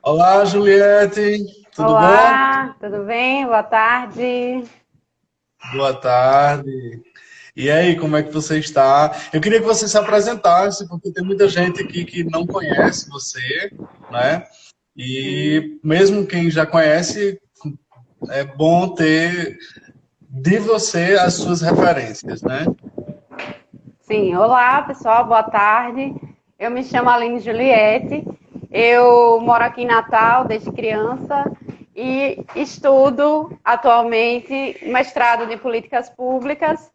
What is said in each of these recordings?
Olá, Juliette, tudo bom? Olá, tudo bem? Boa tarde. Boa tarde. E aí, como é que você está? Eu queria que você se apresentasse, porque tem muita gente aqui que não conhece você, né? Sim, E mesmo quem já conhece, é bom ter de você as suas referências, né? sim. Olá, pessoal, boa tarde. Eu me chamo Aline Juliette. Eu moro aqui em Natal desde criança e estudo atualmente mestrado de políticas públicas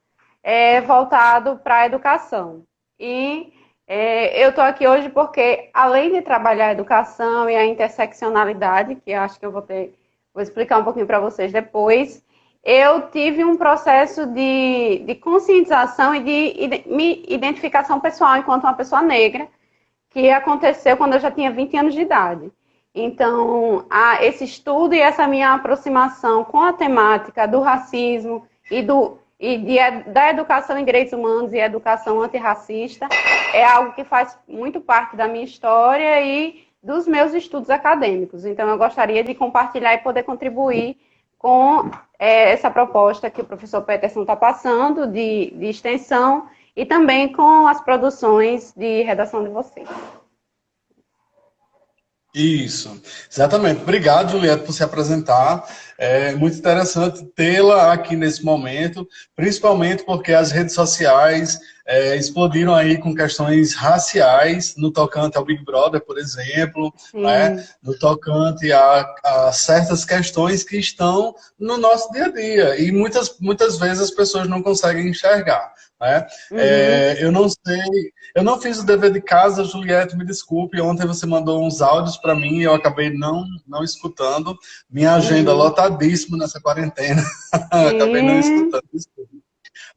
voltado para a educação. E eu estou aqui hoje porque, além de trabalhar a educação e a interseccionalidade, que eu acho que vou explicar um pouquinho para vocês depois, eu tive um processo de conscientização e de identificação pessoal enquanto uma pessoa negra, que aconteceu quando eu já tinha 20 anos de idade. Então, esse estudo e essa minha aproximação com a temática do racismo da educação em direitos humanos e educação antirracista é algo que faz muito parte da minha história e dos meus estudos acadêmicos. Então, eu gostaria de compartilhar e poder contribuir com essa proposta que o professor Peterson está passando de extensão e também com as produções de redação de vocês. Isso, exatamente. Obrigado, Juliette, por se apresentar. É muito interessante tê-la aqui nesse momento, principalmente porque as redes sociais explodiram aí com questões raciais, no tocante ao Big Brother, por exemplo, né? Sim. No tocante a certas questões que estão no nosso dia a dia, e muitas vezes as pessoas não conseguem enxergar. Né? Uhum. Eu não sei, eu não fiz o dever de casa, Juliette, me desculpe. Ontem você mandou uns áudios para mim e eu acabei não escutando. Minha agenda Uhum. lotadíssima nessa quarentena. Acabei não Sim. escutando. Desculpe.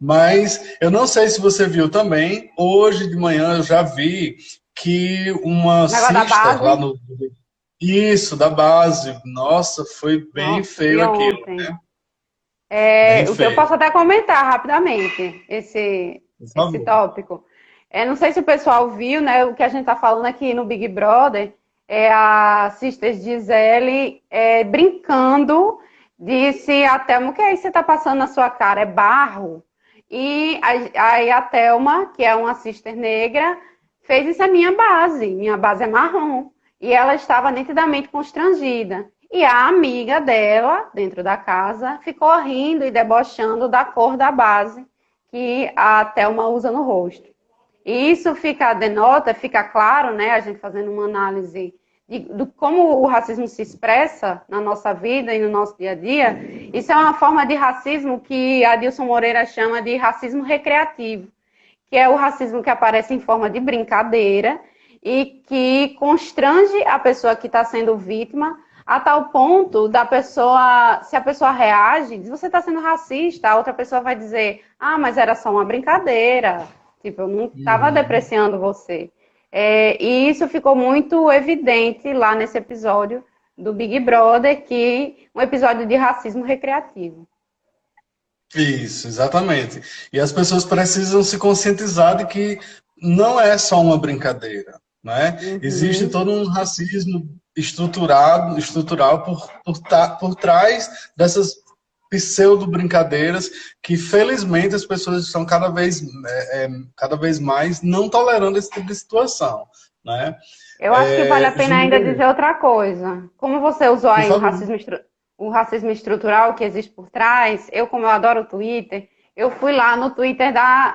Mas eu não sei se você viu também. Hoje de manhã eu já vi que uma Negócio da sister lá base. no. Isso, da base. Nossa, foi bem Nossa, vi feio aquilo, ontem. né? Bem O que eu feio. posso até comentar rapidamente, Por esse favor. tópico. Não sei se o pessoal viu, né? O que a gente está falando aqui no Big Brother é a Sister Gisele brincando, disse a Thelma, o que aí você está passando na sua cara? É barro? E aí a Thelma, que é uma sister negra, fez isso a minha base é marrom. E ela estava nitidamente constrangida. E a amiga dela, dentro da casa, ficou rindo e debochando da cor da base que a Thelma usa no rosto. E isso fica claro, né, a gente fazendo uma análise de como o racismo se expressa na nossa vida e no nosso dia a dia. Isso é uma forma de racismo que a Dilson Moreira chama de racismo recreativo, que é o racismo que aparece em forma de brincadeira e que constrange a pessoa que está sendo vítima a tal ponto da pessoa, se a pessoa reage, diz você está sendo racista, a outra pessoa vai dizer, ah, mas era só uma brincadeira, tipo, eu não estava Uhum. depreciando você. E isso ficou muito evidente lá nesse episódio do Big Brother, que um episódio de racismo recreativo. Isso, exatamente. E as pessoas precisam se conscientizar de que não é só uma brincadeira, né? Existe Uhum. todo um racismo estrutural por trás dessas pseudo-brincadeiras que, felizmente, as pessoas estão cada vez mais não tolerando esse tipo de situação, né? Eu acho que vale a pena ainda Juliette, dizer outra coisa. Como você usou por aí favor. o racismo estrutural que existe por trás, como eu adoro o Twitter, eu fui lá no Twitter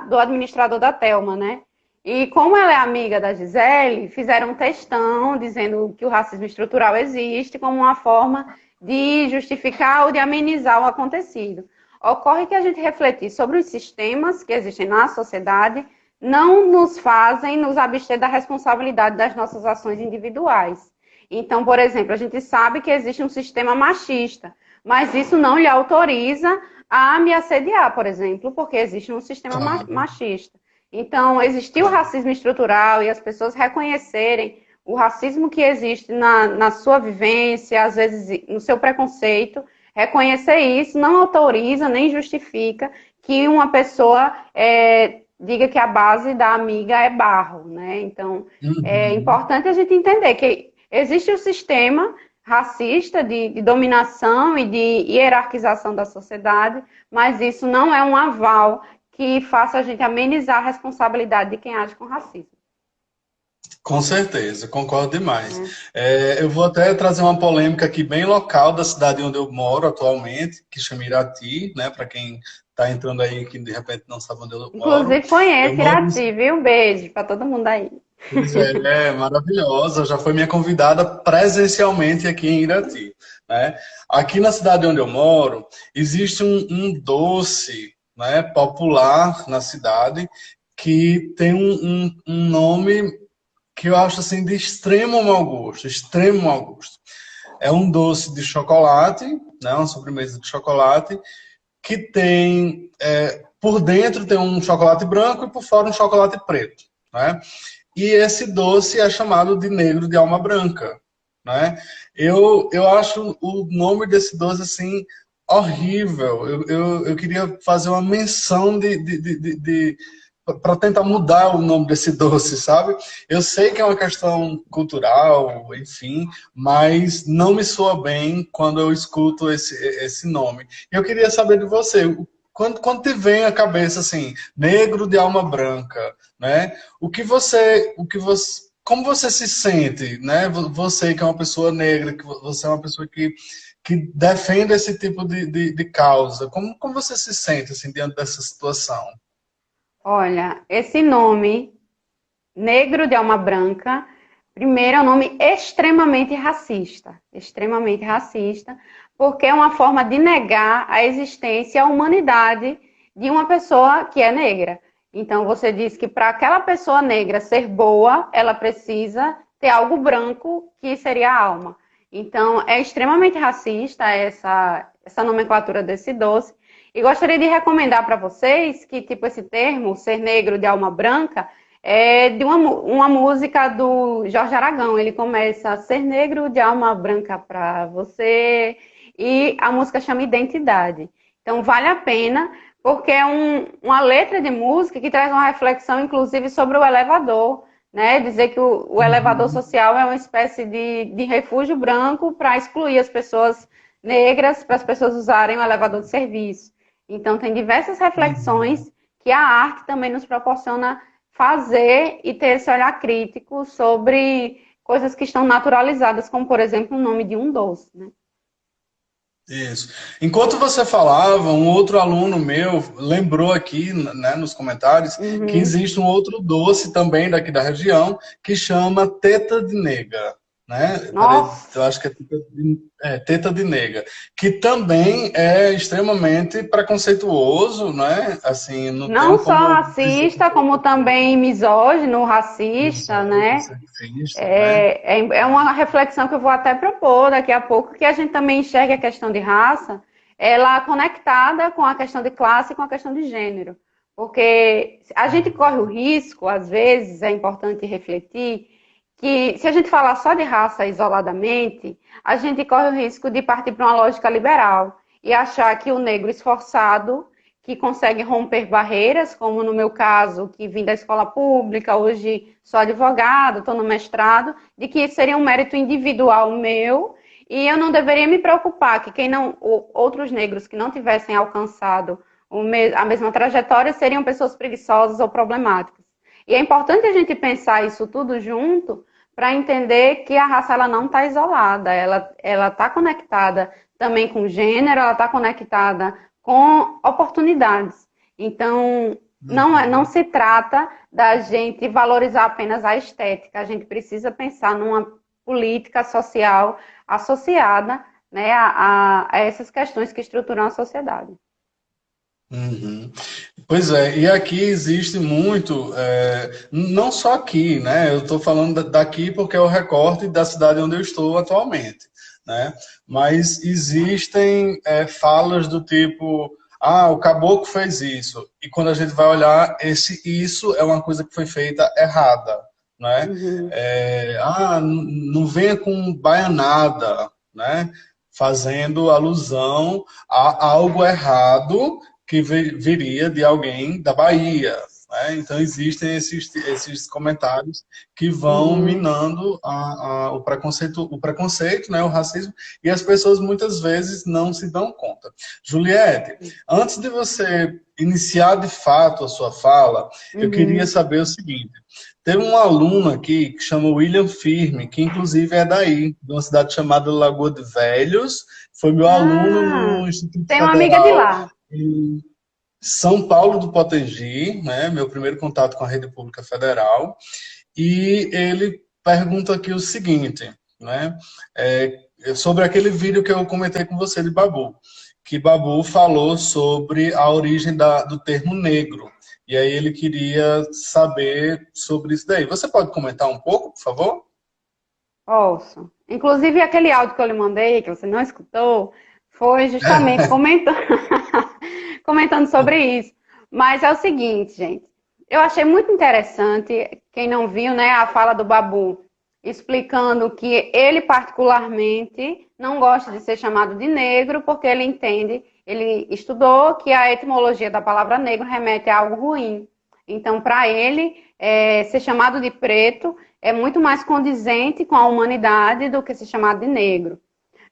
do administrador da Telma, né? E como ela é amiga da Gisele, fizeram um textão dizendo que o racismo estrutural existe como uma forma de justificar ou de amenizar o acontecido. Ocorre que a gente refletir sobre os sistemas que existem na sociedade não nos fazem nos abster da responsabilidade das nossas ações individuais. Então, por exemplo, a gente sabe que existe um sistema machista, mas isso não lhe autoriza a me assediar, por exemplo, porque existe um sistema Claro. machista. Então, existir o racismo estrutural e as pessoas reconhecerem o racismo que existe na sua vivência, às vezes no seu preconceito, reconhecer isso não autoriza nem justifica que uma pessoa diga que a base da amiga é barro, né? Então, é Uhum. importante a gente entender que existe o sistema racista de dominação e de hierarquização da sociedade, mas isso não é um aval que faça a gente amenizar a responsabilidade de quem age com racismo. Com certeza, concordo demais. Eu vou até trazer uma polêmica aqui bem local da cidade onde eu moro atualmente, que chama Irati, né? Para quem está entrando aí que de repente não sabe onde eu moro. Inclusive conhece Irati, viu? Um beijo para todo mundo aí. Pois é, maravilhosa. Já foi minha convidada presencialmente aqui em Irati, né? Aqui na cidade onde eu moro, existe um doce, né, popular na cidade que tem um nome que eu acho assim de extremo mau gosto, extremo mau gosto. É um doce de chocolate, né, uma sobremesa de chocolate, que tem, por dentro tem um chocolate branco e por fora um chocolate preto, né? E esse doce é chamado de negro de alma branca, né? Eu acho o nome desse doce assim horrível. Eu queria fazer uma menção para tentar mudar o nome desse doce, sabe? Eu sei que é uma questão cultural, enfim, mas não me soa bem quando eu escuto esse nome. Eu queria saber de você, quando te vem à cabeça assim, negro de alma branca, né? Como você se sente, né? Você que é uma pessoa negra, que você é uma pessoa que defende esse tipo de causa, como você se sente assim diante dessa situação? Olha, esse nome, negro de alma branca, primeiro é um nome extremamente racista, porque é uma forma de negar a existência e a humanidade de uma pessoa que é negra. Então, você diz que para aquela pessoa negra ser boa, ela precisa ter algo branco, que seria a alma. Então, é extremamente racista essa nomenclatura desse doce. E gostaria de recomendar para vocês que, tipo, esse termo, ser negro de alma branca, é de uma música do Jorge Aragão. Ele começa, ser negro de alma branca para você, e a música chama Identidade. Então, vale a pena, porque é uma letra de música que traz uma reflexão, inclusive, sobre o elevador, né? Dizer que o elevador social é uma espécie de refúgio branco para excluir as pessoas negras, para as pessoas usarem o elevador de serviço. Então, tem diversas reflexões que a arte também nos proporciona fazer e ter esse olhar crítico sobre coisas que estão naturalizadas, como, por exemplo, o nome de um doce, né? Isso. Enquanto você falava, um outro aluno meu lembrou aqui, né, nos comentários, que existe um outro doce também daqui da região que chama teta de nega, né? Nossa. Eu acho que é teta de nega, que também é extremamente preconceituoso, né? Assim, não só racista, como também misógino, racista, né? É uma reflexão que eu vou até propor daqui a pouco, que a gente também enxerga a questão de raça, ela conectada com a questão de classe e com a questão de gênero. Porque a gente corre o risco, às vezes, é importante refletir, que se a gente falar só de raça isoladamente, a gente corre o risco de partir para uma lógica liberal e achar que o negro esforçado, que consegue romper barreiras, como no meu caso, que vim da escola pública, hoje sou advogado, estou no mestrado, de que isso seria um mérito individual meu, e eu não deveria me preocupar que outros negros que não tivessem alcançado a mesma trajetória seriam pessoas preguiçosas ou problemáticas. E é importante a gente pensar isso tudo junto para entender que a raça ela não está isolada, ela está conectada também com gênero, ela está conectada com oportunidades. Então, não se trata da gente valorizar apenas a estética, a gente precisa pensar numa política social associada, né, a essas questões que estruturam a sociedade. Pois é, e aqui existe muito, não só aqui, né? Eu estou falando daqui porque é o recorte da cidade onde eu estou atualmente, né? Mas existem falas do tipo, o caboclo fez isso, e quando a gente vai olhar, isso é uma coisa que foi feita errada, né? Não venha com baianada, né? Fazendo alusão a algo errado que viria de alguém da Bahia, né? Então, existem esses comentários que vão minando o preconceito, né? O racismo, e as pessoas muitas vezes não se dão conta. Juliette, antes de você iniciar de fato a sua fala, eu queria saber o seguinte. Tem um aluno aqui que chama William Firme, que inclusive é daí, de uma cidade chamada Lagoa de Velhos. Foi meu aluno no Instituto tem uma amiga de Federal lá. em São Paulo do Potengi, né? Meu primeiro contato com a rede pública federal. E ele pergunta aqui o seguinte, né? Sobre aquele vídeo que eu comentei com você de Babu, que Babu falou sobre a origem do termo negro. E aí ele queria saber sobre isso daí. Você pode comentar um pouco, por favor? Posso. Inclusive, aquele áudio que eu lhe mandei, que você não escutou, foi justamente comentando, comentando sobre isso. Mas é o seguinte, gente. Eu achei muito interessante, quem não viu, né, a fala do Babu, explicando que ele particularmente não gosta de ser chamado de negro, porque ele entende, ele estudou que a etimologia da palavra negro remete a algo ruim. Então, para ele, ser chamado de preto é muito mais condizente com a humanidade do que ser chamado de negro.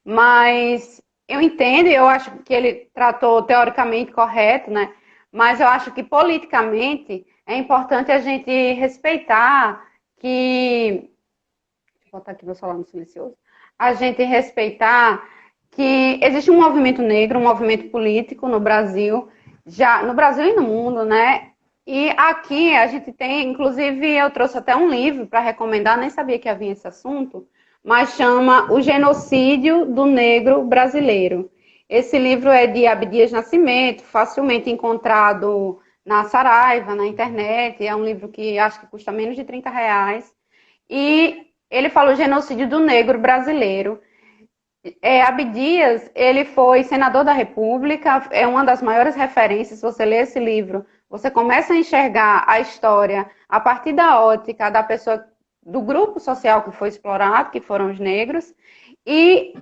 Mas eu entendo, eu acho que ele tratou teoricamente correto, né? Mas eu acho que politicamente é importante a gente respeitar que... Vou botar aqui meu celular no silencioso. A gente respeitar que existe um movimento negro, um movimento político no Brasil, já no Brasil e no mundo, né? E aqui a gente tem, inclusive eu trouxe até um livro para recomendar, nem sabia que havia esse assunto, mas chama O Genocídio do Negro Brasileiro. Esse livro é de Abdias Nascimento, facilmente encontrado na Saraiva, na internet, é um livro que acho que custa menos de R$ 30, e ele fala o genocídio do negro brasileiro. Abdias, ele foi senador da República, é uma das maiores referências. Se você ler esse livro, você começa a enxergar a história a partir da ótica da pessoa, do grupo social que foi explorado, que foram os negros, e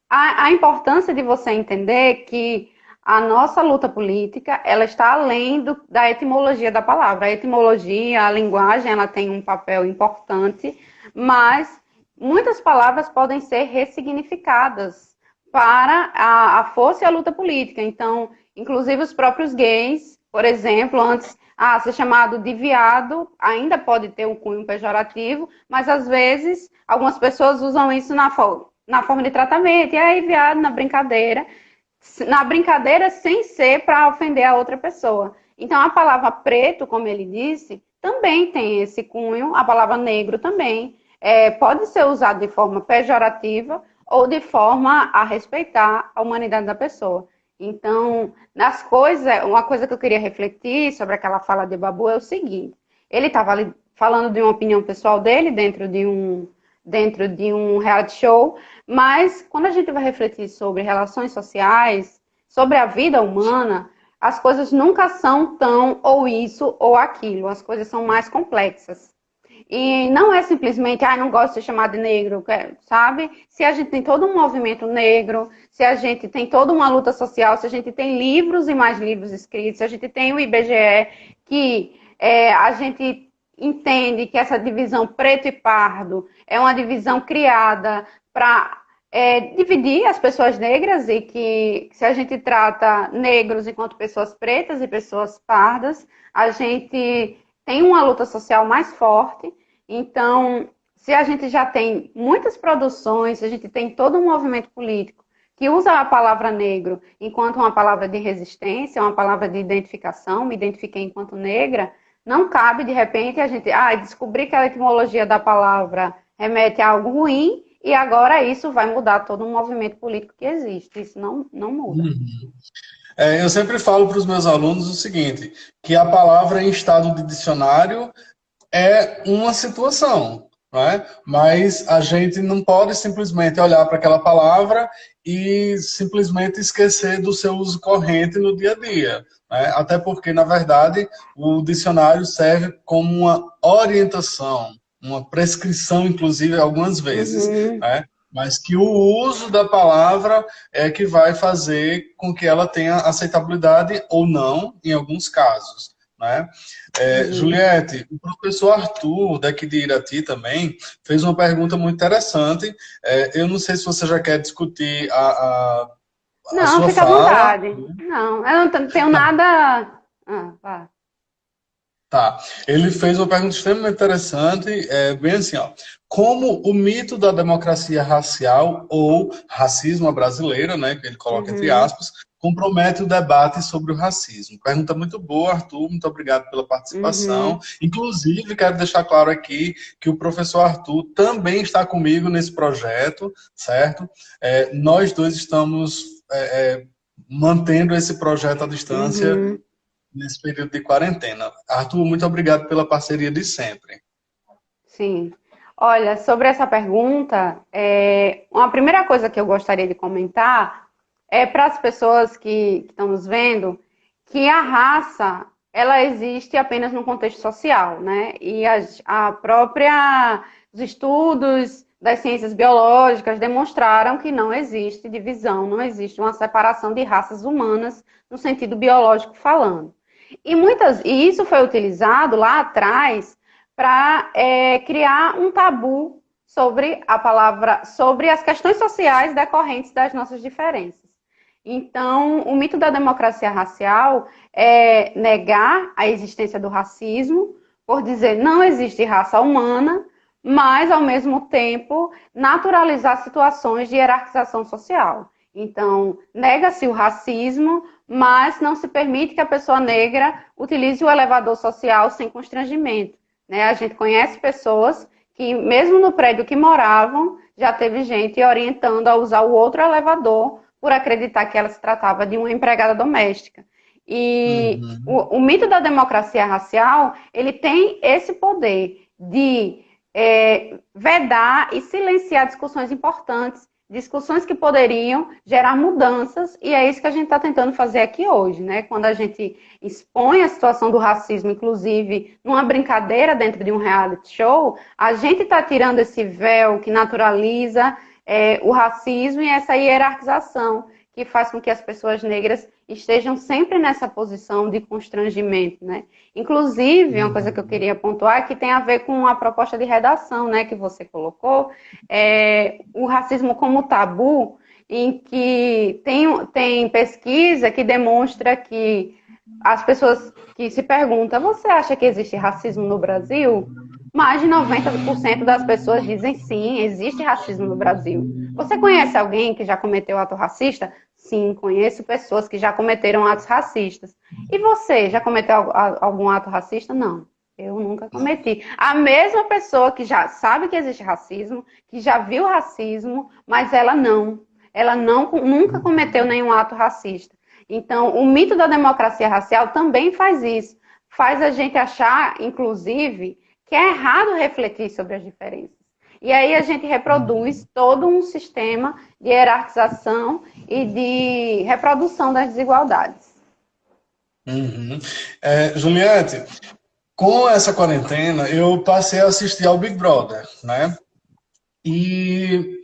a importância de você entender que a nossa luta política, ela está além da etimologia da palavra. A etimologia, a linguagem, ela tem um papel importante, mas muitas palavras podem ser ressignificadas para a força e a luta política. Então, inclusive os próprios gays, por exemplo, antes ser chamado de viado, ainda pode ter um cunho pejorativo, mas às vezes algumas pessoas usam isso na forma de tratamento. E aí, viado, na brincadeira sem ser para ofender a outra pessoa. Então, a palavra preto, como ele disse, também tem esse cunho, a palavra negro também. Pode ser usado de forma pejorativa ou de forma a respeitar a humanidade da pessoa. Então, uma coisa que eu queria refletir sobre aquela fala de Babu é o seguinte: ele estava ali falando de uma opinião pessoal dele dentro de um reality show, mas quando a gente vai refletir sobre relações sociais, sobre a vida humana, as coisas nunca são tão ou isso ou aquilo, as coisas são mais complexas. E não é simplesmente, não gosto de ser chamado de negro, sabe? Se a gente tem todo um movimento negro, se a gente tem toda uma luta social, se a gente tem livros e mais livros escritos, se a gente tem o IBGE, que a gente entende que essa divisão preto e pardo é uma divisão criada para dividir as pessoas negras, e que se a gente trata negros enquanto pessoas pretas e pessoas pardas, a gente tem uma luta social mais forte. Então, se a gente já tem muitas produções, se a gente tem todo um movimento político que usa a palavra negro enquanto uma palavra de resistência, uma palavra de identificação, me identifiquei enquanto negra, não cabe, de repente, a gente descobrir que a etimologia da palavra remete a algo ruim e agora isso vai mudar todo um movimento político que existe. Isso não muda. Eu sempre falo para os meus alunos o seguinte, que a palavra em estado de dicionário é uma situação, não é? Mas a gente não pode simplesmente olhar para aquela palavra e simplesmente esquecer do seu uso corrente no dia a dia, né? Até porque, na verdade, o dicionário serve como uma orientação, uma prescrição, inclusive, algumas vezes, né? Mas que o uso da palavra é que vai fazer com que ela tenha aceitabilidade ou não, em alguns casos. né? Juliette, o professor Arthur, daqui de Irati também, fez uma pergunta muito interessante. Eu não sei se você já quer discutir a Não, sua fica à fala. vontade. Não, eu não tenho nada. Vá. Tá. Ele fez uma pergunta extremamente interessante, bem assim, ó. Como o mito da democracia racial ou racismo à brasileira, né, que ele coloca entre Uhum, aspas, compromete o debate sobre o racismo? Pergunta muito boa, Arthur. Muito obrigado pela participação. uhum. Inclusive, quero deixar claro aqui que o professor Arthur também está comigo nesse projeto, certo? Nós dois estamos mantendo esse projeto à distância Uhum, nesse período de quarentena. Arthur, muito obrigado pela parceria de sempre. sim. Olha, sobre essa pergunta, uma primeira coisa que eu gostaria de comentar é para as pessoas que estão nos vendo que a raça ela existe apenas no contexto social, né? E os estudos das ciências biológicas demonstraram que não existe divisão, não existe uma separação de raças humanas no sentido biológico falando. E isso foi utilizado lá atrás para criar um tabu sobre a palavra, sobre as questões sociais decorrentes das nossas diferenças. Então, o mito da democracia racial é negar a existência do racismo, por dizer não existe raça humana, mas, ao mesmo tempo, naturalizar situações de hierarquização social. Então, nega-se o racismo, mas não se permite que a pessoa negra utilize o elevador social sem constrangimento. Né? A gente conhece pessoas que, mesmo no prédio que moravam, já teve gente orientando a usar o outro elevador por acreditar que ela se tratava de uma empregada doméstica. E Uhum. o mito da democracia racial, ele tem esse poder de vedar e silenciar discussões importantes, discussões que poderiam gerar mudanças, e é isso que a gente está tentando fazer aqui hoje, né? Quando a gente expõe a situação do racismo, inclusive numa brincadeira dentro de um reality show, a gente está tirando esse véu que naturaliza o racismo e essa hierarquização que faz com que as pessoas negras estejam sempre nessa posição de constrangimento, né? Inclusive, uma coisa que eu queria pontuar é que tem a ver com a proposta de redação, né, que você colocou, o racismo como tabu, em que tem pesquisa que demonstra que as pessoas que se perguntam, você acha que existe racismo no Brasil? Mais de 90% das pessoas dizem sim, existe racismo no Brasil. Você conhece alguém que já cometeu ato racista? Sim, conheço pessoas que já cometeram atos racistas. E você, já cometeu algum ato racista? Não, eu nunca cometi. A mesma pessoa que já sabe que existe racismo, que já viu racismo, mas ela nunca cometeu nenhum ato racista. Então, o mito da democracia racial também faz isso. Faz a gente achar, inclusive, que é errado refletir sobre as diferenças. E aí a gente reproduz todo um sistema de hierarquização e de reprodução das desigualdades. Uhum. Juliette, com essa quarentena, eu passei a assistir ao Big Brother, né? E,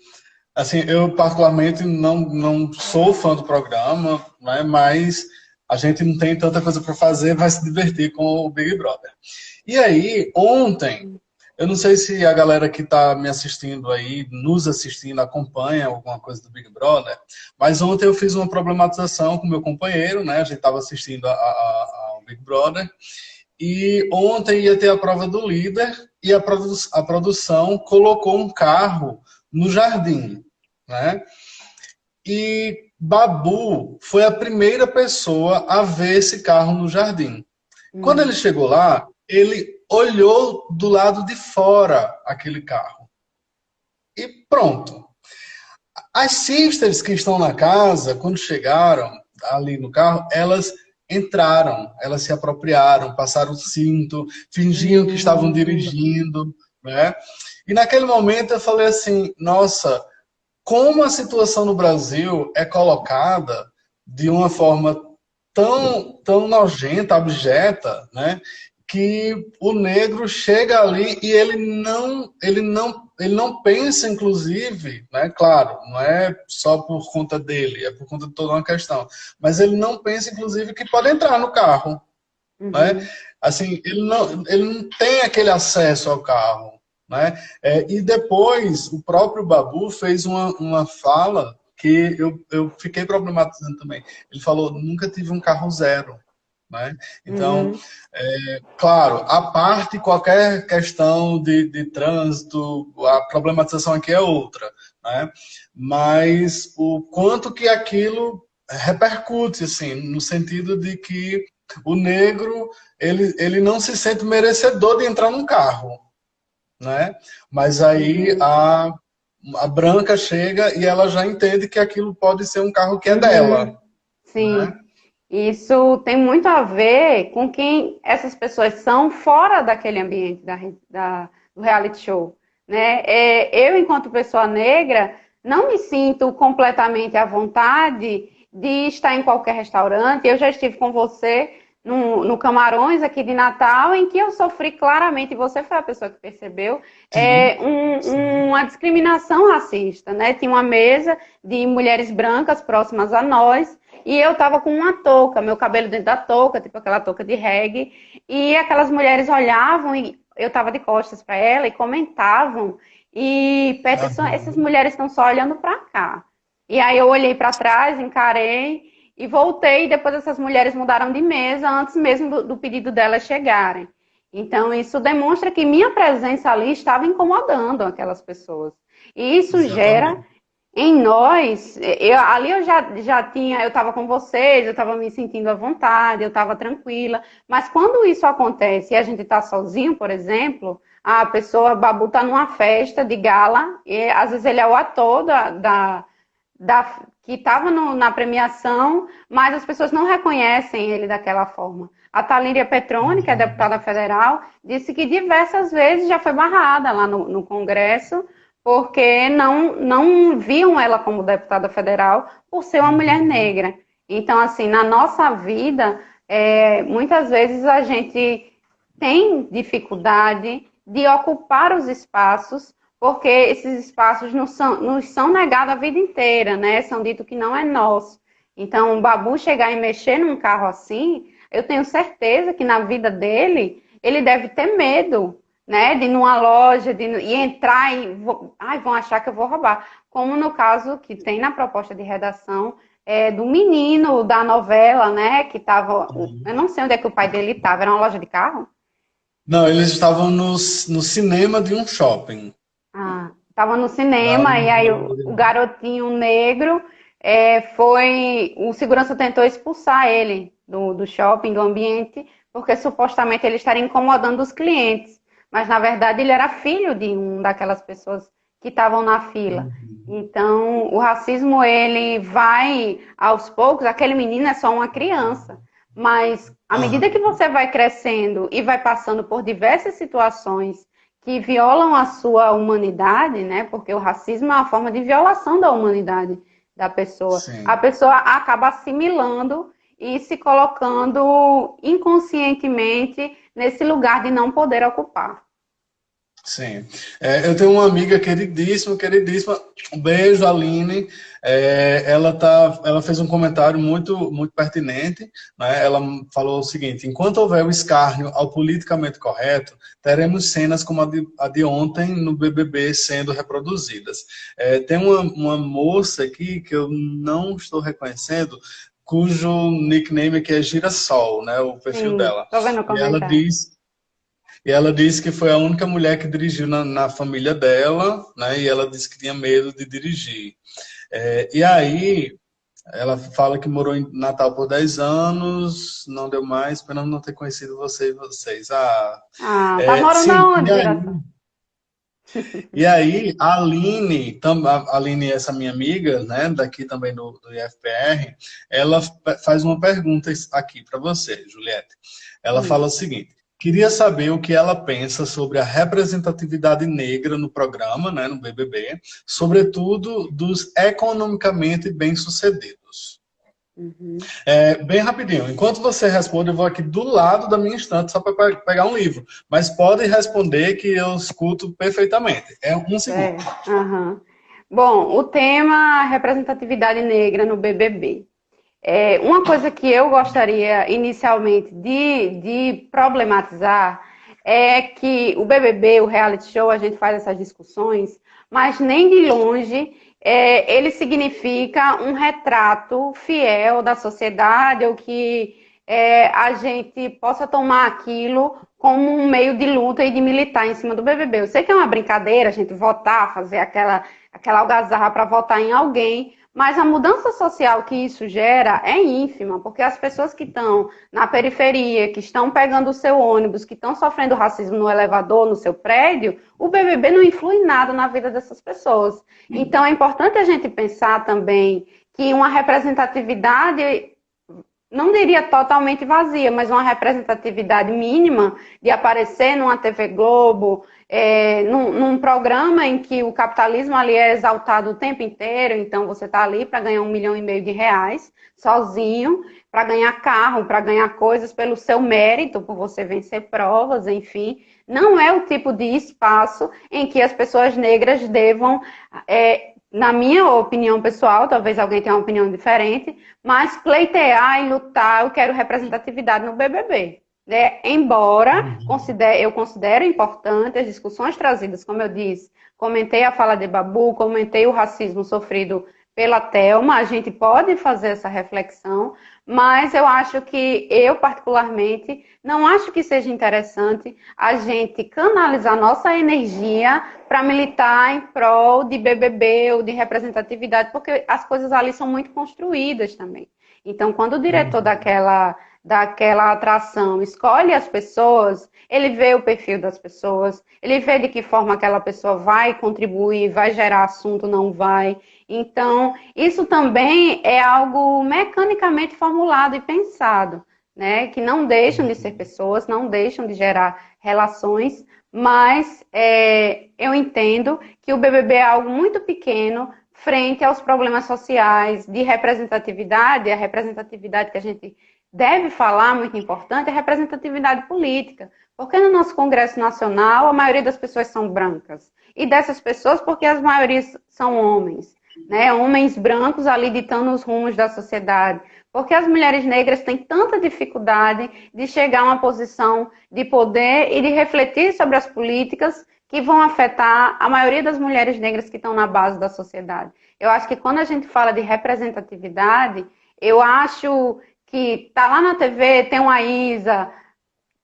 assim, eu particularmente não sou fã do programa, né? Mas a gente não tem tanta coisa para fazer, vai se divertir com o Big Brother. E aí, ontem, eu não sei se a galera que está me assistindo aí, nos assistindo, acompanha alguma coisa do Big Brother, mas ontem eu fiz uma problematização com meu companheiro, né? A gente estava assistindo ao Big Brother, e ontem ia ter a prova do líder, e a produção colocou um carro no jardim, né? E Babu foi a primeira pessoa a ver esse carro no jardim. Quando ele chegou lá, ele olhou do lado de fora aquele carro. E pronto. As sisters que estão na casa, quando chegaram ali no carro, elas entraram, elas se apropriaram, passaram o cinto, fingiam que estavam dirigindo, né? E naquele momento eu falei assim, nossa, como a situação no Brasil é colocada de uma forma tão nojenta, abjeta, né? Que o negro chega ali e ele não pensa, inclusive, né? Claro, não é só por conta dele, é por conta de toda uma questão. Mas ele não pensa, inclusive, que pode entrar no carro, né? Assim, ele não tem aquele acesso ao carro, né? E depois, o próprio Babu fez uma fala que eu fiquei problematizando também. Ele falou, nunca tive um carro zero, né? Então, claro, a parte qualquer questão de trânsito, a problematização aqui é outra, né? Mas o quanto que aquilo repercute, assim, no sentido de que o negro, ele não se sente merecedor de entrar num carro, né? Mas aí a branca chega e ela já entende que aquilo pode ser um carro que é dela, Sim. né? Isso tem muito a ver com quem essas pessoas são fora daquele ambiente do reality show, né? Eu, enquanto pessoa negra, não me sinto completamente à vontade de estar em qualquer restaurante. Eu já estive com você no Camarões aqui de Natal, em que eu sofri claramente, e você foi a pessoa que percebeu, uma discriminação racista, né? Tinha uma mesa de mulheres brancas próximas a nós, e eu tava com uma touca, meu cabelo dentro da touca, tipo aquela touca de reggae, e aquelas mulheres olhavam, e eu tava de costas para ela, e comentavam, e Peterson, essas mulheres estão só olhando para cá. E aí eu olhei para trás, encarei, e voltei, e depois essas mulheres mudaram de mesa, antes mesmo do pedido delas chegarem. Então isso demonstra que minha presença ali estava incomodando aquelas pessoas. E isso gera em nós, ali eu já tinha, eu estava com vocês, eu estava me sentindo à vontade, eu estava tranquila, mas quando isso acontece e a gente está sozinho, por exemplo, a pessoa, Babu está numa festa de gala, e às vezes ele é o ator que estava na premiação, mas as pessoas não reconhecem ele daquela forma. A Thalíria Petroni, que é deputada federal, disse que diversas vezes já foi barrada lá no Congresso, porque não viam ela como deputada federal por ser uma mulher negra. Então, assim, na nossa vida, muitas vezes a gente tem dificuldade de ocupar os espaços, porque esses espaços nos são negados a vida inteira, né? São dito que não é nosso. Então, o Babu chegar e mexer num carro assim, eu tenho certeza que na vida dele, ele deve ter medo, né, de ir numa loja, e entrar e vão achar que eu vou roubar. Como no caso que tem na proposta de redação do menino da novela, né, que estava, eu não sei onde é que o pai dele estava, era uma loja de carro? Não, eles estavam no cinema de um shopping. Estava no cinema, e aí o garotinho negro o segurança tentou expulsar ele do shopping, do ambiente, porque supostamente ele estaria incomodando os clientes. Mas, na verdade, ele era filho de uma daquelas pessoas que estavam na fila. Então, o racismo, ele vai aos poucos. Aquele menino é só uma criança. Mas, à medida que você vai crescendo e vai passando por diversas situações que violam a sua humanidade, né? Porque o racismo é uma forma de violação da humanidade da pessoa. Sim. A pessoa acaba assimilando e se colocando inconscientemente nesse lugar de não poder ocupar. Sim. Eu tenho uma amiga queridíssima, um beijo, Aline. Ela fez um comentário muito pertinente, né? Ela falou o seguinte: enquanto houver o escárnio ao politicamente correto, teremos cenas como a de ontem no BBB sendo reproduzidas. Tem uma moça aqui que eu não estou reconhecendo, cujo nickname aqui é Girassol, né? O perfil dela. Tô vendo o comentário. E ela disse que foi a única mulher que dirigiu na família dela, né? E ela disse que tinha medo de dirigir. E aí, ela fala que morou em Natal por 10 anos, não deu mais, pena não ter conhecido vocês. Tá morando aonde, Girassol? E aí, a Aline, essa minha amiga, né, daqui também do IFPR, ela faz uma pergunta aqui para você, Juliette. Ela fala o seguinte: queria saber o que ela pensa sobre a representatividade negra no programa, né, no BBB, sobretudo dos economicamente bem-sucedidos. Bem rapidinho, enquanto você responde, eu vou aqui do lado da minha estante só para pegar um livro, mas pode responder que eu escuto perfeitamente. Um segundo. Bom, o tema representatividade negra no BBB. Uma coisa que eu gostaria inicialmente de problematizar é que o BBB, o reality show, a gente faz essas discussões, mas nem de longe ele significa um retrato fiel da sociedade ou que a gente possa tomar aquilo como um meio de luta e de militar em cima do BBB. Eu sei que é uma brincadeira a gente votar, fazer aquela algazarra para votar em alguém, mas a mudança social que isso gera é ínfima, porque as pessoas que estão na periferia, que estão pegando o seu ônibus, que estão sofrendo racismo no elevador, no seu prédio, o BBB não influi em nada na vida dessas pessoas. Então é importante a gente pensar também que uma representatividade, não diria totalmente vazia, mas uma representatividade mínima de aparecer numa TV Globo, num programa em que o capitalismo ali é exaltado o tempo inteiro, então você está ali para ganhar 1,5 milhão de reais, sozinho, para ganhar carro, para ganhar coisas pelo seu mérito, por você vencer provas, enfim. Não é o tipo de espaço em que as pessoas negras devam... na minha opinião pessoal, talvez alguém tenha uma opinião diferente, mas pleitear e lutar, eu quero representatividade no BBB. Né? Embora eu considere importante as discussões trazidas, como eu disse, comentei a fala de Babu, comentei o racismo sofrido pela Thelma, a gente pode fazer essa reflexão, mas eu acho que, eu particularmente, não acho que seja interessante a gente canalizar nossa energia para militar em prol de BBB ou de representatividade, porque as coisas ali são muito construídas também. Então, quando o diretor daquela atração escolhe as pessoas, ele vê o perfil das pessoas, ele vê de que forma aquela pessoa vai contribuir, vai gerar assunto, não vai. Então, isso também é algo mecanicamente formulado e pensado, né? Que não deixam de ser pessoas, não deixam de gerar relações, mas eu entendo que o BBB é algo muito pequeno frente aos problemas sociais de representatividade, a representatividade que a gente deve falar, muito importante, é a representatividade política. Porque no nosso Congresso Nacional, a maioria das pessoas são brancas. E dessas pessoas, porque as maiorias são homens. Né? Homens brancos ali ditando os rumos da sociedade. Porque as mulheres negras têm tanta dificuldade de chegar a uma posição de poder e de refletir sobre as políticas que vão afetar a maioria das mulheres negras que estão na base da sociedade. Eu acho que quando a gente fala de representatividade, eu acho que tá lá na TV, tem uma Isa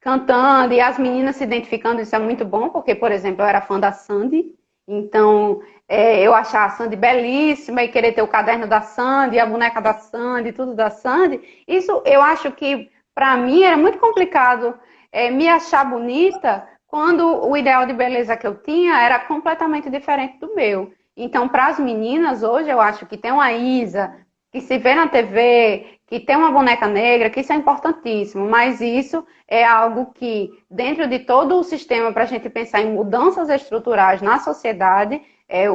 cantando e as meninas se identificando, isso é muito bom, porque, por exemplo, eu era fã da Sandy, então eu achava a Sandy belíssima e querer ter o caderno da Sandy, a boneca da Sandy, tudo da Sandy. Isso eu acho que, para mim, era muito complicado me achar bonita quando o ideal de beleza que eu tinha era completamente diferente do meu. Então, para as meninas, hoje, eu acho que tem uma Isa, que se vê na TV, que tem uma boneca negra, que isso é importantíssimo, mas isso é algo que, dentro de todo o sistema, para a gente pensar em mudanças estruturais na sociedade,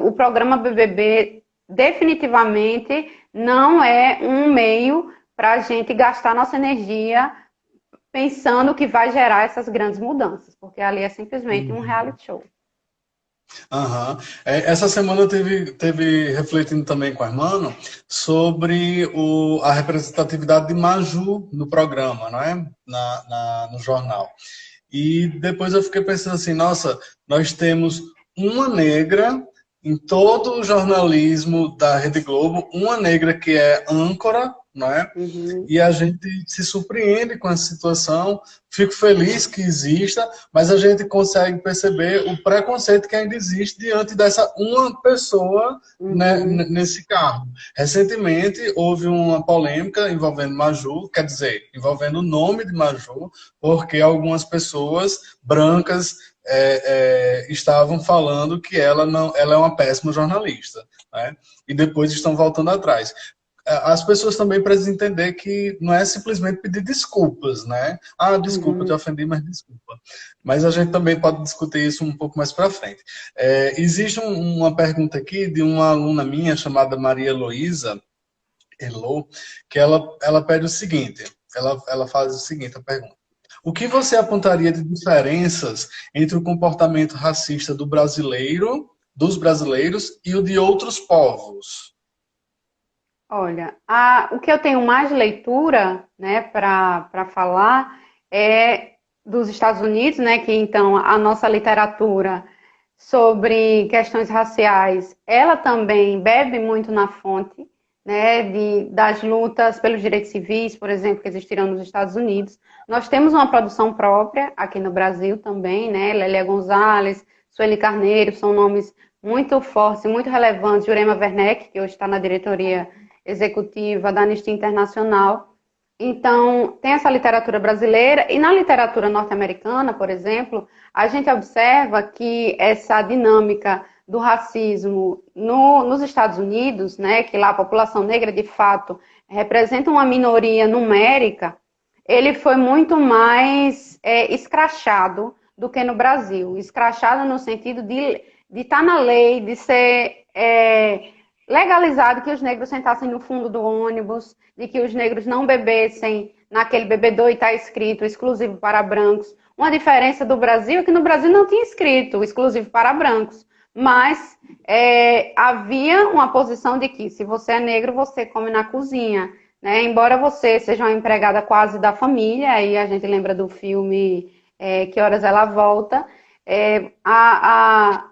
o programa BBB definitivamente não é um meio para a gente gastar nossa energia pensando que vai gerar essas grandes mudanças, porque ali é simplesmente um reality show. Uhum. Essa semana eu teve refletindo também com a irmã sobre a representatividade de Maju no programa, não é? No jornal. E depois eu fiquei pensando assim, nossa, nós temos uma negra em todo o jornalismo da Rede Globo, uma negra que é âncora, não é? Uhum. E a gente se surpreende com essa situação, fico feliz que exista, mas a gente consegue perceber o preconceito que ainda existe diante dessa uma pessoa, né, nesse cargo. Recentemente houve uma polêmica envolvendo Maju, quer dizer, envolvendo o nome de Maju, porque algumas pessoas brancas estavam falando que ela é uma péssima jornalista, né? E depois estão voltando atrás. As pessoas também precisam entender que não é simplesmente pedir desculpas, né? Ah, desculpa, te ofendi, mas desculpa. Mas a gente também pode discutir isso um pouco mais para frente. Existe uma pergunta aqui de uma aluna minha chamada Maria Heloísa, que ela pede o seguinte, ela faz o seguinte, a pergunta. O que você apontaria de diferenças entre o comportamento racista dos brasileiros e o de outros povos? Olha, o que eu tenho mais leitura, né, para falar é dos Estados Unidos, né, que então a nossa literatura sobre questões raciais, ela também bebe muito na fonte, né, das lutas pelos direitos civis, por exemplo, que existiram nos Estados Unidos. Nós temos uma produção própria aqui no Brasil também, né, Lélia Gonzalez, Sueli Carneiro, são nomes muito fortes e muito relevantes, Jurema Werneck, que hoje está na diretoria executiva da Anistia Internacional. Então, tem essa literatura brasileira, e na literatura norte-americana, por exemplo, a gente observa que essa dinâmica do racismo nos Estados Unidos, né, que lá a população negra, de fato, representa uma minoria numérica, ele foi muito mais escrachado do que no Brasil. Escrachado no sentido de estar na lei, de ser legalizado que os negros sentassem no fundo do ônibus, de que os negros não bebessem naquele bebedouro e está escrito exclusivo para brancos. Uma diferença do Brasil é que no Brasil não tinha escrito exclusivo para brancos, mas havia uma posição de que se você é negro, você come na cozinha, né? Embora você seja uma empregada quase da família, aí a gente lembra do filme Que Horas Ela Volta,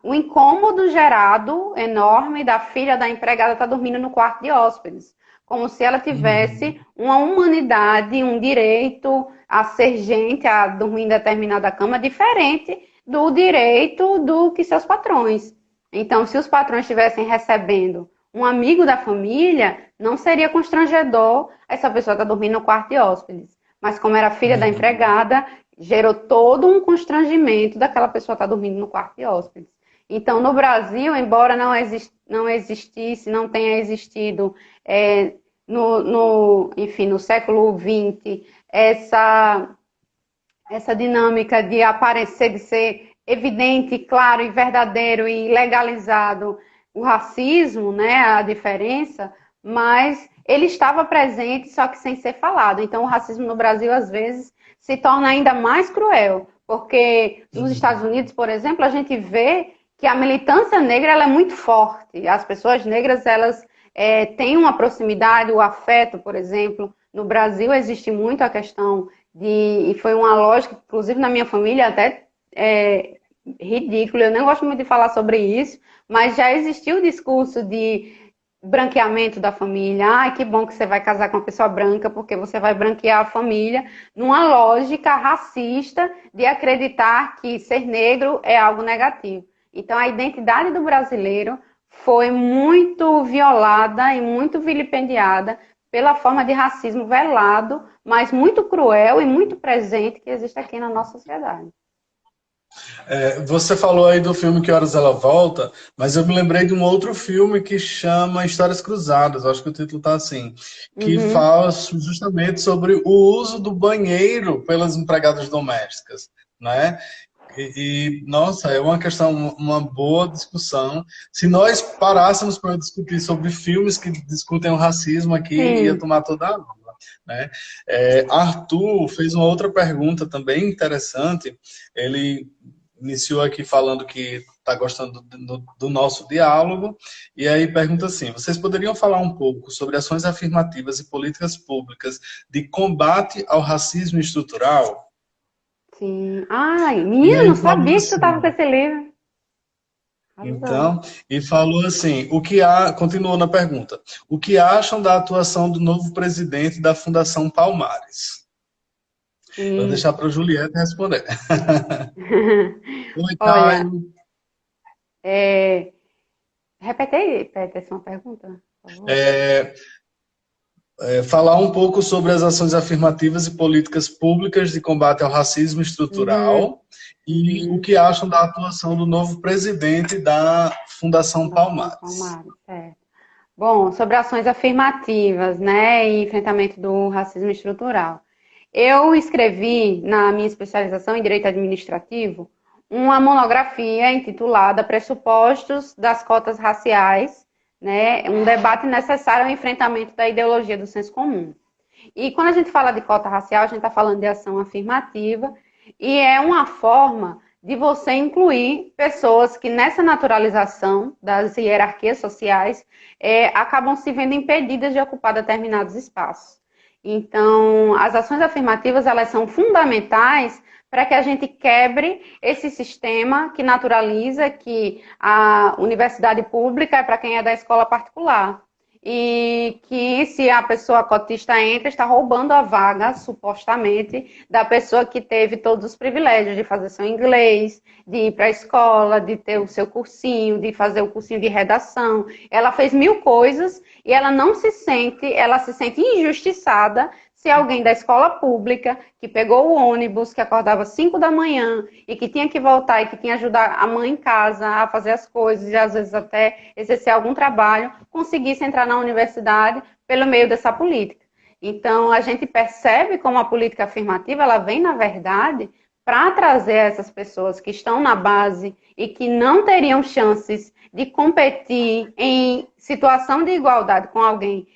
o incômodo gerado enorme da filha da empregada estar dormindo no quarto de hóspedes, como se ela tivesse uma humanidade, um direito a ser gente, a dormir em determinada cama, diferente do direito do que seus patrões. Então, se os patrões estivessem recebendo um amigo da família, não seria constrangedor essa pessoa estar dormindo no quarto de hóspedes. Mas como era filha da empregada, gerou todo um constrangimento daquela pessoa estar dormindo no quarto de hóspedes. Então, no Brasil, embora não existisse, não tenha existido enfim, no século XX, essa dinâmica de aparecer, de ser evidente, claro e verdadeiro e legalizado o racismo, né, a diferença, mas ele estava presente, só que sem ser falado. Então, o racismo no Brasil, às vezes, se torna ainda mais cruel, porque nos Estados Unidos, por exemplo, a gente vê que a militância negra ela é muito forte. As pessoas negras, elas têm uma proximidade, o afeto, por exemplo. No Brasil existe muito a questão e foi uma lógica, inclusive na minha família, até ridícula, eu nem gosto muito de falar sobre isso, mas já existiu o discurso de branqueamento da família. Ai, que bom que você vai casar com uma pessoa branca, porque você vai branquear a família, numa lógica racista de acreditar que ser negro é algo negativo. Então, a identidade do brasileiro foi muito violada e muito vilipendiada pela forma de racismo velado, mas muito cruel e muito presente que existe aqui na nossa sociedade. Você falou aí do filme Que Horas Ela Volta, mas eu me lembrei de um outro filme que chama Histórias Cruzadas, acho que o título está assim, que fala justamente sobre o uso do banheiro pelas empregadas domésticas, né? Nossa, é uma questão, uma boa discussão. Se nós parássemos para discutir sobre filmes que discutem o racismo aqui, ia tomar toda a aula, né? Arthur fez uma outra pergunta também interessante. Ele iniciou aqui falando que está gostando do nosso diálogo, e aí pergunta assim: vocês poderiam falar um pouco sobre ações afirmativas e políticas públicas de combate ao racismo estrutural? Sim. Ai, menina, não sabia que tu estava com esse livro. Então, e falou assim, continuou na pergunta, o que acham da atuação do novo presidente da Fundação Palmares? Vou deixar para a Julieta responder. Oi, Olha, Caio. repete essa uma pergunta, por favor. Falar um pouco sobre as ações afirmativas e políticas públicas de combate ao racismo estrutural e o que acham da atuação do novo presidente da Fundação Palmares. Certo. Bom, sobre ações afirmativas, né, e enfrentamento do racismo estrutural. Eu escrevi, na minha especialização em Direito Administrativo, uma monografia intitulada Pressupostos das Cotas Raciais, né, um debate necessário ao enfrentamento da ideologia do senso comum. E quando a gente fala de cota racial, a gente está falando de ação afirmativa, e é uma forma de você incluir pessoas que nessa naturalização das hierarquias sociais acabam se vendo impedidas de ocupar determinados espaços. Então, as ações afirmativas, elas são fundamentais para que a gente quebre esse sistema que naturaliza que a universidade pública é para quem é da escola particular. E que se a pessoa cotista entra, está roubando a vaga, supostamente, da pessoa que teve todos os privilégios de fazer seu inglês, de ir para a escola, de ter o seu cursinho, de fazer o cursinho de redação. Ela fez 1000 coisas e ela se sente injustiçada se alguém da escola pública, que pegou o ônibus, que acordava às 5 da manhã e que tinha que voltar e que tinha que ajudar a mãe em casa a fazer as coisas e às vezes até exercer algum trabalho, conseguisse entrar na universidade pelo meio dessa política. Então, a gente percebe como a política afirmativa, ela vem, na verdade, para trazer essas pessoas que estão na base e que não teriam chances de competir em situação de igualdade com alguém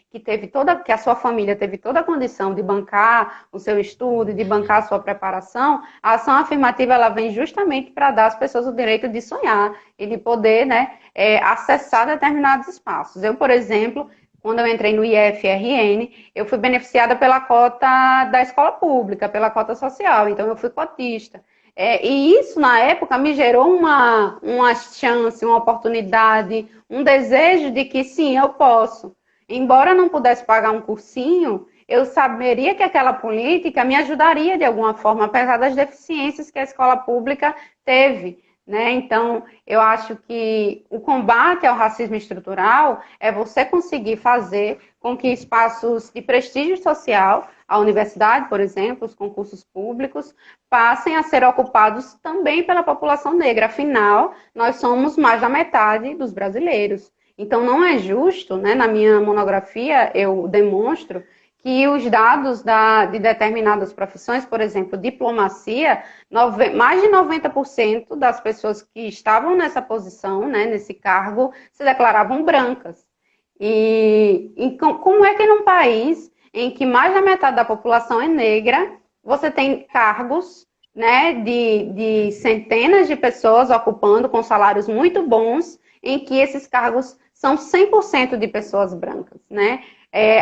que a sua família teve toda a condição de bancar o seu estudo, de bancar a sua preparação. A ação afirmativa, ela vem justamente para dar às pessoas o direito de sonhar e de poder, acessar determinados espaços. Eu, por exemplo, quando eu entrei no IFRN, eu fui beneficiada pela cota da escola pública, pela cota social, então eu fui cotista. E isso, na época, me gerou uma chance, uma oportunidade, um desejo de que, sim, eu posso. Embora eu não pudesse pagar um cursinho, eu saberia que aquela política me ajudaria de alguma forma, apesar das deficiências que a escola pública teve. Então, eu acho que o combate ao racismo estrutural é você conseguir fazer com que espaços de prestígio social, a universidade, por exemplo, os concursos públicos, passem a ser ocupados também pela população negra. Afinal, nós somos mais da metade dos brasileiros. Então, não é justo, na minha monografia, eu demonstro que os dados de determinadas profissões, por exemplo, diplomacia, mais de 90% das pessoas que estavam nessa posição, nesse cargo, se declaravam brancas. E como é que num país em que mais da metade da população é negra, você tem cargos de centenas de pessoas ocupando com salários muito bons, em que esses cargos são 100% de pessoas brancas,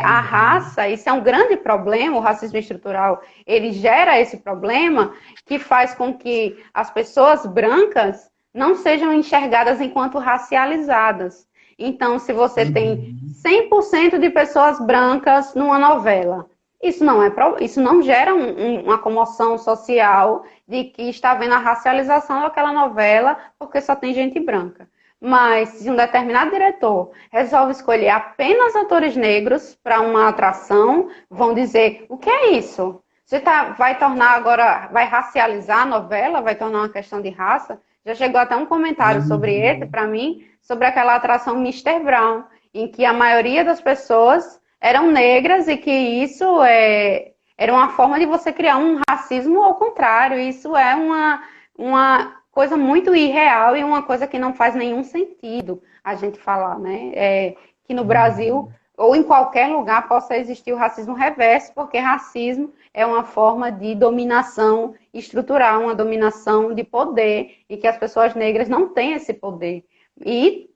a raça, isso é um grande problema, o racismo estrutural, ele gera esse problema que faz com que as pessoas brancas não sejam enxergadas enquanto racializadas. Então, se você tem 100% de pessoas brancas numa novela, isso não gera uma comoção social de que está havendo a racialização daquela novela porque só tem gente branca. Mas se um determinado diretor resolve escolher apenas atores negros para uma atração, vão dizer, o que é isso? Você vai racializar a novela, vai tornar uma questão de raça? Já chegou até um comentário sobre esse, para mim, sobre aquela atração Mister Brown, em que a maioria das pessoas eram negras e que isso era uma forma de você criar um racismo ao contrário. Isso é uma coisa muito irreal e uma coisa que não faz nenhum sentido a gente falar, que no Brasil ou em qualquer lugar possa existir o racismo reverso, porque racismo é uma forma de dominação estrutural, uma dominação de poder, e que as pessoas negras não têm esse poder. E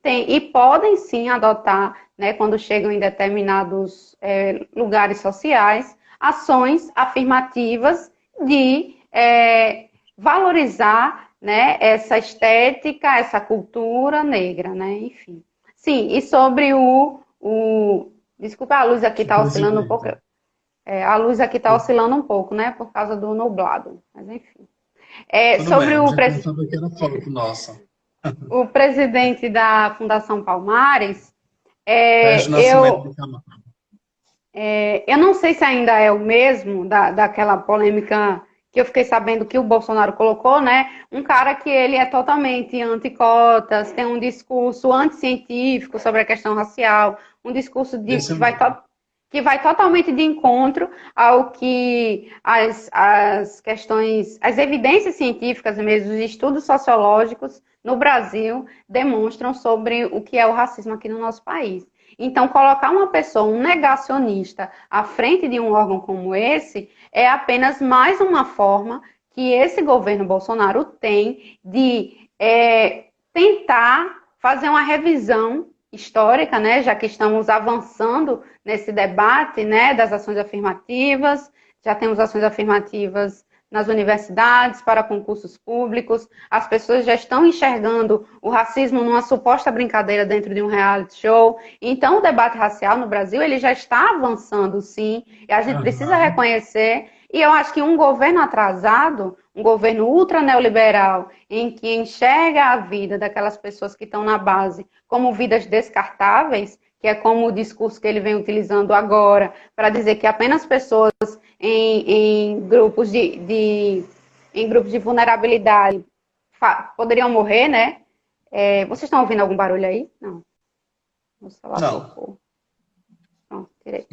podem sim adotar, quando chegam em determinados lugares sociais, ações afirmativas de valorizar essa estética, essa cultura negra, enfim. Sim, e sobre desculpa, a luz aqui está oscilando um pouco. A luz aqui está oscilando um pouco, por causa do nublado. Mas enfim. Sobre bem, o presidente da Fundação Palmares, eu não sei se ainda é o mesmo daquela polêmica que eu fiquei sabendo que o Bolsonaro colocou, um cara que ele é totalmente anticotas, tem um discurso anticientífico sobre a questão racial, um discurso que vai totalmente de encontro ao que as questões, as evidências científicas mesmo, os estudos sociológicos no Brasil demonstram sobre o que é o racismo aqui no nosso país. Então, colocar uma pessoa, um negacionista, à frente de um órgão como esse, é apenas mais uma forma que esse governo Bolsonaro tem de tentar fazer uma revisão histórica, né, já que estamos avançando nesse debate, né, das ações afirmativas, já temos ações afirmativas nas universidades, para concursos públicos, as pessoas já estão enxergando o racismo numa suposta brincadeira dentro de um reality show. Então, o debate racial no Brasil, ele já está avançando, sim, e a gente precisa reconhecer, e eu acho que um governo atrasado, um governo ultra neoliberal, em que enxerga a vida daquelas pessoas que estão na base como vidas descartáveis, que é como o discurso que ele vem utilizando agora, para dizer que apenas pessoas em grupos em grupos de vulnerabilidade poderiam morrer, né? Vocês estão ouvindo algum barulho aí? Não. Não. Pronto, tirei.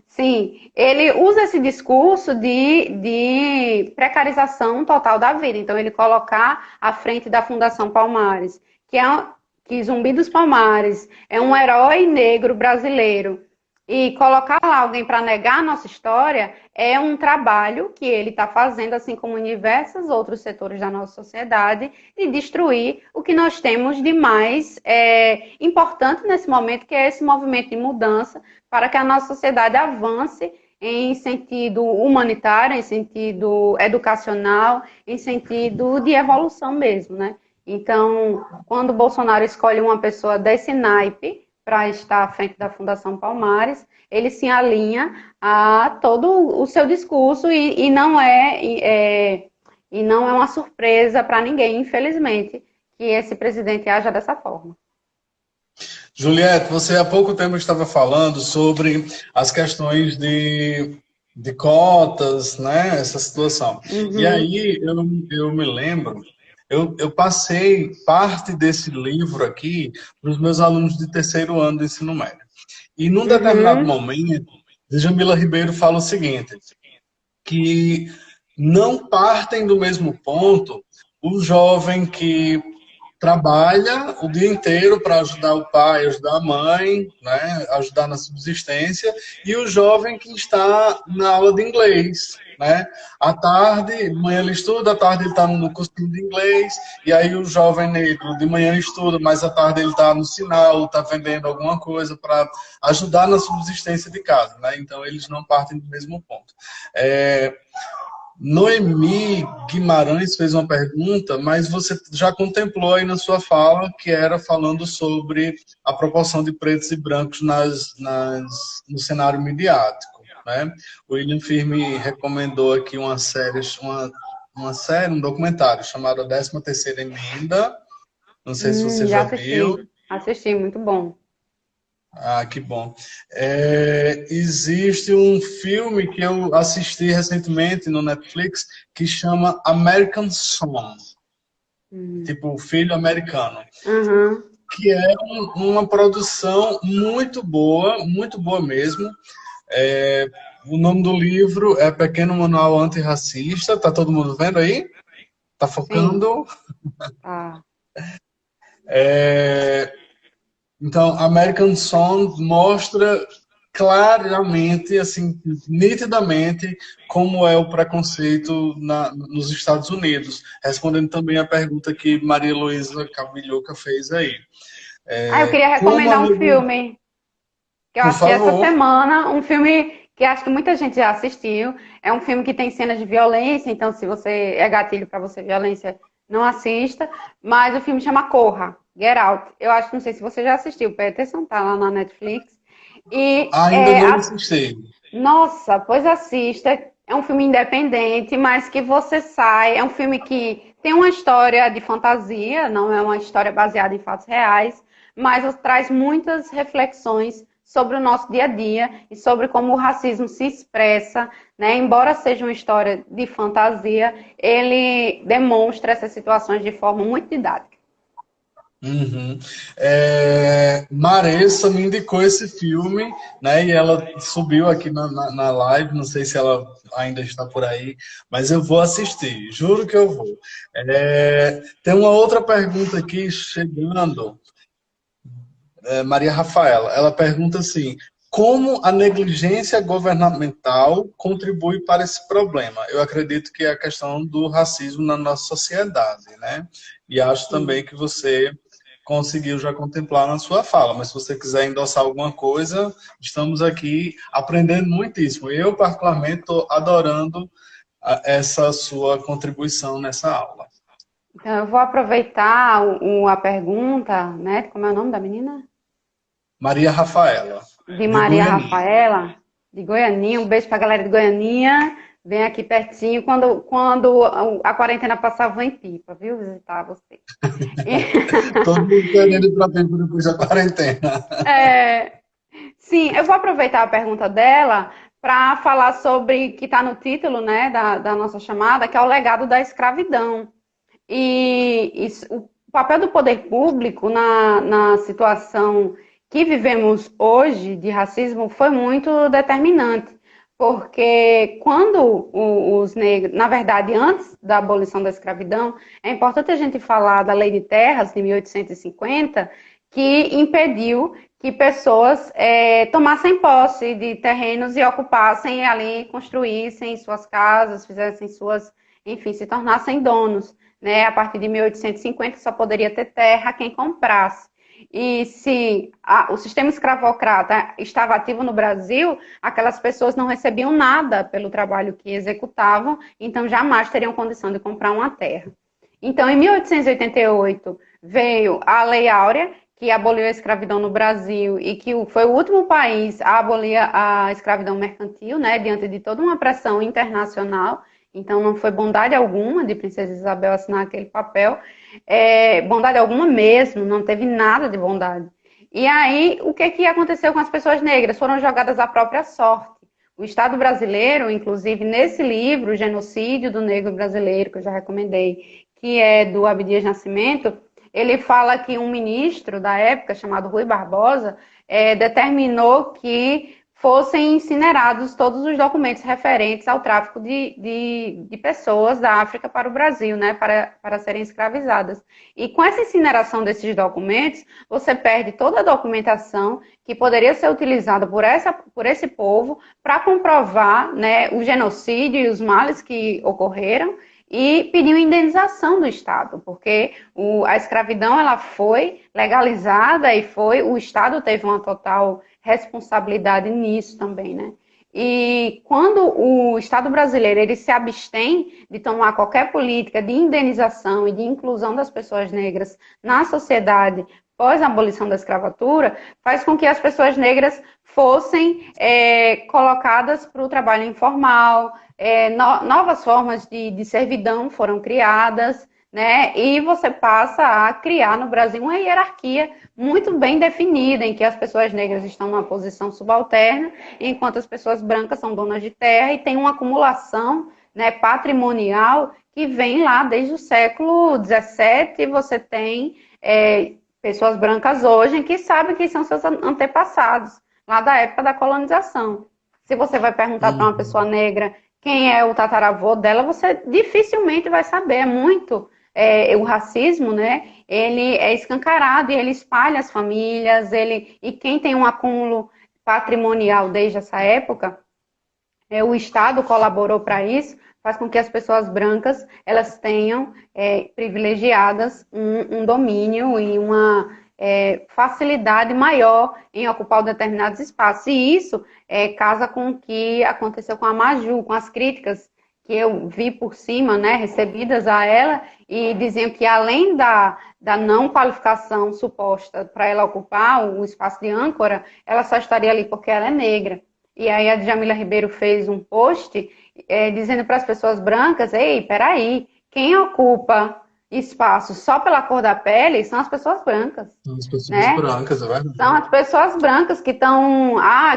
Sim, ele usa esse discurso de precarização total da vida. Então, ele colocar à frente da Fundação Palmares, que Zumbi dos Palmares é um herói negro brasileiro, e colocar lá alguém para negar a nossa história é um trabalho que ele está fazendo, assim como em diversos outros setores da nossa sociedade, de destruir o que nós temos de mais importante nesse momento, que é esse movimento de mudança, para que a nossa sociedade avance em sentido humanitário, em sentido educacional, em sentido de evolução mesmo, né? Então, quando o Bolsonaro escolhe uma pessoa desse naipe para estar à frente da Fundação Palmares, ele se alinha a todo o seu discurso e não é uma surpresa para ninguém, infelizmente, que esse presidente haja dessa forma. Juliette, você há pouco tempo estava falando sobre as questões de cotas, né, essa situação. Uhum. E aí eu me lembro, eu passei parte desse livro aqui para os meus alunos de terceiro ano do ensino médio. E num determinado momento, Djamila Ribeiro fala o seguinte, que não partem do mesmo ponto o jovem que trabalha o dia inteiro para ajudar o pai, ajudar a mãe, né, ajudar na subsistência, e o jovem que está na aula de inglês, né? À tarde, de manhã ele estuda, à tarde ele está no cursinho de inglês, e aí o jovem negro de manhã estuda, mas à tarde ele está no sinal, está vendendo alguma coisa para ajudar na subsistência de casa, né? Então eles não partem do mesmo ponto. Noemi Guimarães fez uma pergunta, mas você já contemplou aí na sua fala, que era falando sobre a proporção de pretos e brancos no cenário midiático, né? O William Firme recomendou aqui uma série, um documentário chamado A 13ª Emenda, não sei se você já viu. Assisti, muito bom. Ah, que bom. Existe um filme que eu assisti recentemente no Netflix que chama American Song, tipo Filho Americano, que é uma produção muito boa mesmo. O nome do livro é Pequeno Manual Antirracista. Tá todo mundo vendo aí? Tá focando? Então, American Song mostra claramente, assim, nitidamente, como é o preconceito nos Estados Unidos. Respondendo também a pergunta que Maria Luísa Cavilhoca fez aí. Eu queria recomendar um filme que eu assisti essa semana, um filme que acho que muita gente já assistiu. É um filme que tem cenas de violência, então se você é gatilho para você violência, não assista. Mas o filme chama Corra. Get Out. Eu acho, não sei se você já assistiu, Peterson, tá lá na Netflix. Ainda não assisti. Nossa, pois assista. É um filme independente, mas que você sai. É um filme que tem uma história de fantasia, não é uma história baseada em fatos reais, mas traz muitas reflexões sobre o nosso dia a dia e sobre como o racismo se expressa, né? Embora seja uma história de fantasia, ele demonstra essas situações de forma muito didática. Maressa me indicou esse filme, né? E ela subiu aqui na live, não sei se ela ainda está por aí, mas eu vou assistir, juro que eu vou. Tem uma outra pergunta aqui chegando, Maria Rafaela. Ela pergunta assim: como a negligência governamental contribui para esse problema? Eu acredito que é a questão do racismo na nossa sociedade, né? E acho também que você conseguiu já contemplar na sua fala, mas se você quiser endossar alguma coisa, estamos aqui aprendendo muitíssimo. Eu, particularmente, estou adorando essa sua contribuição nessa aula. Então, eu vou aproveitar a pergunta, né? Como é o nome da menina? Maria Rafaela, De de Maria Goianinha. Rafaela, de Goianinha. Um beijo para a galera de Goianinha. Vem aqui pertinho. Quando a quarentena passar, vou em Pipa, viu? Visitar você. Todo mundo querendo ir para tempo depois da quarentena. É, sim, eu vou aproveitar a pergunta dela para falar sobre, que está no título, né, da nossa chamada, que é o legado da escravidão. E o papel do poder público na situação que vivemos hoje de racismo foi muito determinante, porque quando os negros, na verdade, antes da abolição da escravidão, é importante a gente falar da Lei de Terras de 1850, que impediu que pessoas tomassem posse de terrenos e ocupassem ali, construíssem suas casas, fizessem suas, enfim, se tornassem donos. Né? A partir de 1850 só poderia ter terra quem comprasse. E se o sistema escravocrata estava ativo no Brasil, aquelas pessoas não recebiam nada pelo trabalho que executavam, então jamais teriam condição de comprar uma terra. Então, em 1888, veio a Lei Áurea, que aboliu a escravidão no Brasil e que foi o último país a abolir a escravidão mercantil, né, diante de toda uma pressão internacional. Então, não foi bondade alguma de Princesa Isabel assinar aquele papel, bondade alguma mesmo, não teve nada de bondade. E aí, o que aconteceu com as pessoas negras? Foram jogadas à própria sorte. O Estado brasileiro, inclusive nesse livro, O Genocídio do Negro Brasileiro, que eu já recomendei, que é do Abdias Nascimento, ele fala que um ministro da época, chamado Rui Barbosa, determinou que fossem incinerados todos os documentos referentes ao tráfico de pessoas da África para o Brasil, né, para serem escravizadas. E com essa incineração desses documentos, você perde toda a documentação que poderia ser utilizada por esse povo para comprovar, né, o genocídio e os males que ocorreram, e pediu indenização do Estado, porque a escravidão ela foi legalizada e o Estado teve uma total responsabilidade nisso também, né? E quando o Estado brasileiro ele se abstém de tomar qualquer política de indenização e de inclusão das pessoas negras na sociedade pós a abolição da escravatura, faz com que as pessoas negras fossem colocadas para o trabalho informal, novas formas de servidão foram criadas, né? E você passa a criar no Brasil uma hierarquia muito bem definida, em que as pessoas negras estão numa posição subalterna, enquanto as pessoas brancas são donas de terra e tem uma acumulação, né, patrimonial que vem lá desde o século XVII. Você tem pessoas brancas hoje que sabem quem são seus antepassados, lá da época da colonização. Se você vai perguntar para uma pessoa negra quem é o tataravô dela, você dificilmente vai saber. É muito o racismo, né? Ele é escancarado e ele espalha as famílias, e quem tem um acúmulo patrimonial desde essa época, o Estado colaborou para isso, faz com que as pessoas brancas elas tenham privilegiadas um domínio e uma facilidade maior em ocupar determinados espaços. E isso casa com o que aconteceu com a Maju, com as críticas que eu vi por cima, né, recebidas a ela, e diziam que além da não qualificação suposta para ela ocupar o espaço de âncora, ela só estaria ali porque ela é negra. E aí a Djamila Ribeiro fez um post dizendo para as pessoas brancas, ei, peraí, quem ocupa espaço só pela cor da pele são as pessoas brancas. São as pessoas né? brancas, é verdade. São as pessoas brancas que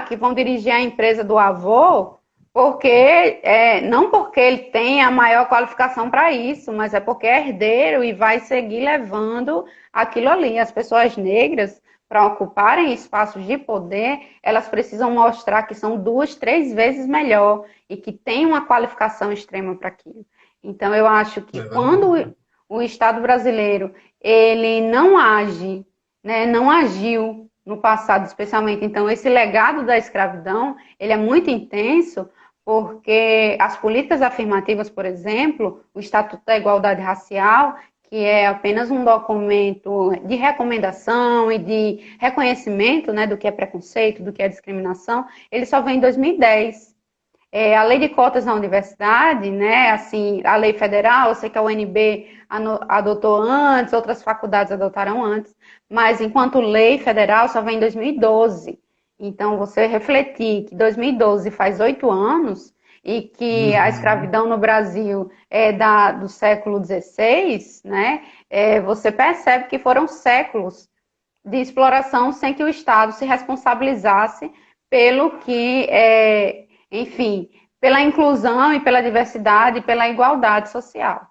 que vão dirigir a empresa do avô, porque não porque ele tem a maior qualificação para isso, mas é porque é herdeiro e vai seguir levando aquilo ali. As pessoas negras, para ocuparem espaços de poder, elas precisam mostrar que são 2, 3 vezes melhor e que tem uma qualificação extrema para aquilo. Então, eu acho que quando o Estado brasileiro ele não age, né, não agiu no passado, especialmente. Então, esse legado da escravidão, ele é muito intenso, porque as políticas afirmativas, por exemplo, o Estatuto da Igualdade Racial, que é apenas um documento de recomendação e de reconhecimento, né, do que é preconceito, do que é discriminação, ele só vem em 2010. A lei de cotas na universidade, né, assim, a lei federal, eu sei que a UNB adotou antes, outras faculdades adotaram antes, mas enquanto lei federal só vem em 2012. Então, você refletir que 2012 faz 8 anos e que a escravidão no Brasil é do século XVI, né, você percebe que foram séculos de exploração sem que o Estado se responsabilizasse pelo que, enfim, pela inclusão e pela diversidade e pela igualdade social.